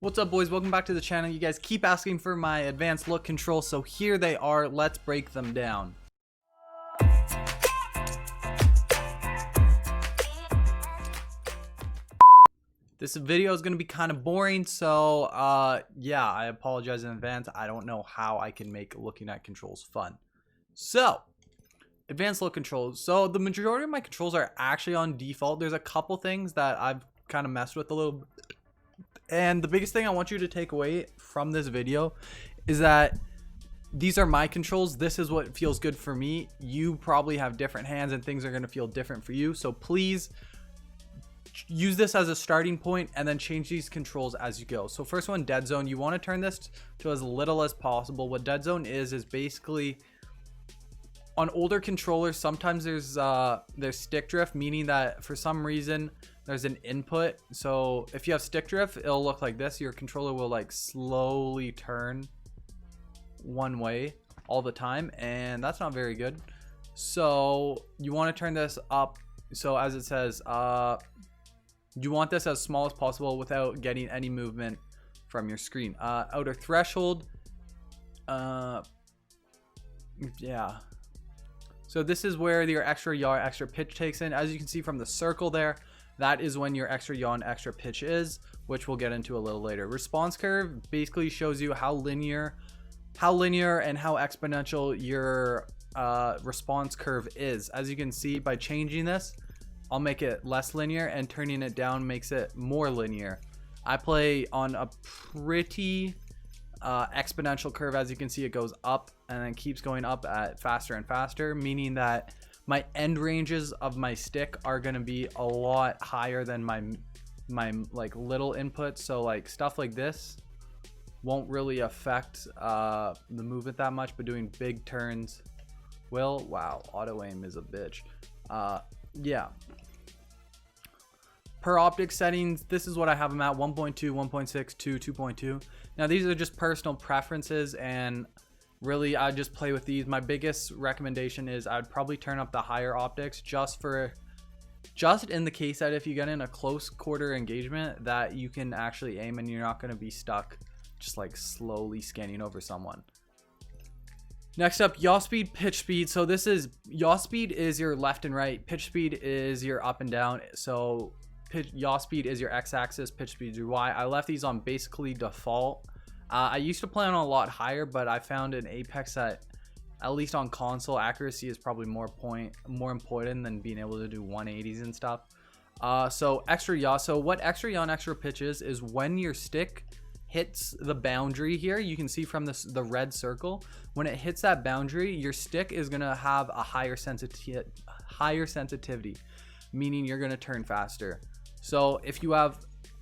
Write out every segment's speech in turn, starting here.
What's up, boys? Welcome back to the channel. You guys keep asking for my advanced look controls, so here they are. Let's break them down. This video is going to be kind of boring, so yeah, I apologize in advance. I don't know how I can make looking at controls fun. So, advanced look controls. So the majority of my controls are actually on default. There's a couple things that I've kind of messed with a little bit. And the biggest thing I want you to take away from this video is that these are my controls. This is what feels good for me. You probably have different hands and things are going to feel different for you. So please use this as a starting point and then change these controls as you go. So first one, dead zone. You want to turn this to as little as possible. What dead zone is basically on older controllers, sometimes there's stick drift, meaning that for some reason there's an input. So if you have stick drift, it'll look like this. Your controller will like slowly turn one way all the time, and that's not very good. So you want to turn this up. So as it says, you want this as small as possible without getting any movement from your screen. Outer threshold, yeah. So this is where your extra yaw, extra pitch takes in. As you can see from the circle there, that is when your extra yaw and extra pitch is, which we'll get into a little later. Response curve basically shows you how linear and how exponential your response curve is. As you can see, by changing this, I'll make it less linear, and turning it down makes it more linear. I play on a pretty exponential curve. As you can see, it goes up and then keeps going up at faster and faster, meaning that my end ranges of my stick are going to be a lot higher than my like little inputs. So like stuff like this won't really affect the movement that much, but doing big turns will. Wow, auto aim is a bitch. Yeah, per optic settings, this is what I have them at: 1.2, 1.6, 2, 2.2. Now these are just personal preferences, and really I just play with these. My biggest recommendation is I'd probably turn up the higher optics just in the case that if you get in a close quarter engagement that you can actually aim and you're not going to be stuck just like slowly scanning over someone. Next up, yaw speed, pitch speed. So this is, yaw speed is your left and right, pitch speed is your up and down. So yaw speed is your x-axis, pitch speed is your y. I left these on basically default. I used to play on a lot higher, but I found in Apex that at least on console, accuracy is probably more important than being able to do 180s and stuff. So extra yaw. So what extra yaw and extra pitch is when your stick hits the boundary here. You can see from the red circle, when it hits that boundary, your stick is gonna have a higher sensitivity, meaning you're gonna turn faster. So if you have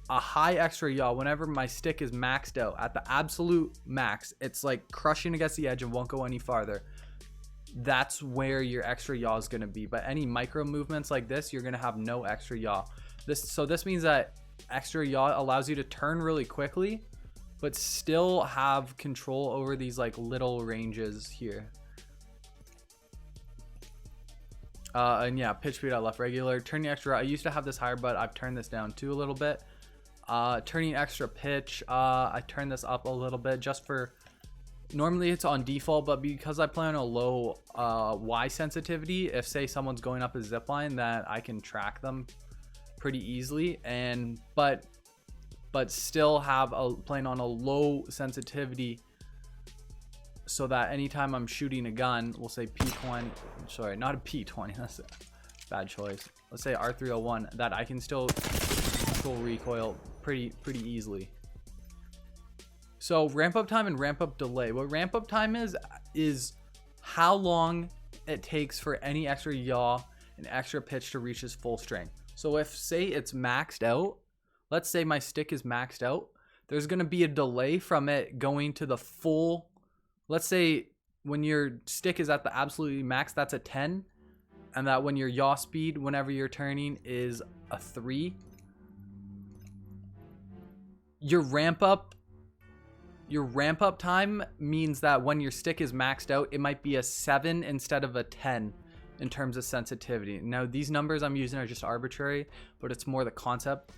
a high extra yaw, whenever my stick is maxed out at the absolute max, it's like crushing against the edge and won't go any farther. That's where your extra yaw is going to be. But any micro movements like this, you're going to have no extra yaw. So this means that extra yaw allows you to turn really quickly, but still have control over these like little ranges here. And yeah, pitch speed I left regular. Turning extra, I used to have this higher, but I've turned this down too a little bit. Turning extra pitch, I turn this up a little bit just for, normally it's on default, but because I play on a low Y sensitivity, if say someone's going up a zip line, that I can track them pretty easily, and but still have playing on a low sensitivity, so that anytime I'm shooting a gun, we'll say P20, sorry, not a P20, that's a bad choice, let's say R301, that I can still control recoil pretty easily. So ramp up time and ramp up delay. What ramp up time is how long it takes for any extra yaw and extra pitch to reach its full strength. So if say it's maxed out, let's say my stick is maxed out, there's going to be a delay from it going to the full. Let's say when your stick is at the absolutely max, that's a 10, and that when your yaw speed whenever you're turning is a 3, your ramp up time means that when your stick is maxed out, it might be a 7 instead of a 10 in terms of sensitivity. Now these numbers I'm using are just arbitrary, but it's more the concept.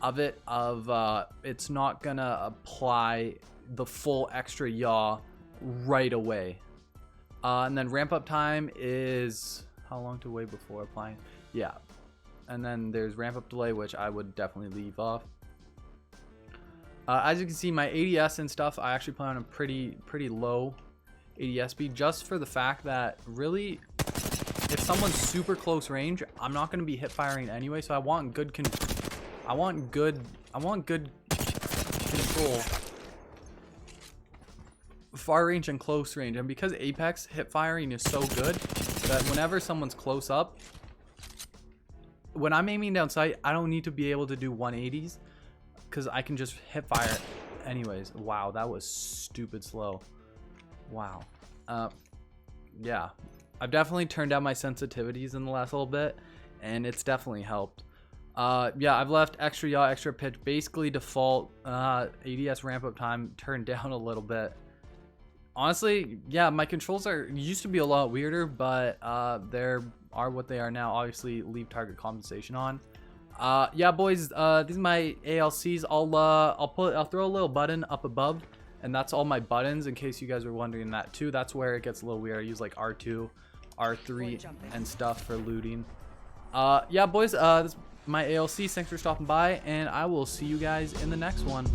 it's not gonna apply the full extra yaw right away. And then ramp up time is how long to wait before applying. Yeah, and then there's ramp up delay, which I would definitely leave off. As you can see, my ADS and stuff, I actually play on a pretty low ADS speed, just for the fact that really, if someone's super close range, I'm not going to be hip firing anyway. So I want good control. Far range and close range, and because Apex hip firing is so good that whenever someone's close up, when I'm aiming down sight, I don't need to be able to do 180s because I can just hip fire anyways. Wow, that was stupid slow. Wow. Yeah, I've definitely turned down my sensitivities in the last little bit, and it's definitely helped. Yeah, I've left extra yaw, extra pitch, basically default. ADS ramp up time turned down a little bit. Honestly, yeah, my controls used to be a lot weirder, but they are what they are now. Obviously, leave target compensation on. Yeah, boys, these are my ALCs. I'll throw a little button up above, and that's all my buttons, in case you guys were wondering that too. That's where it gets a little weird. I use like R2, R3, and stuff for looting. Yeah, boys, this is my ALC. Thanks for stopping by, and I will see you guys in the next one.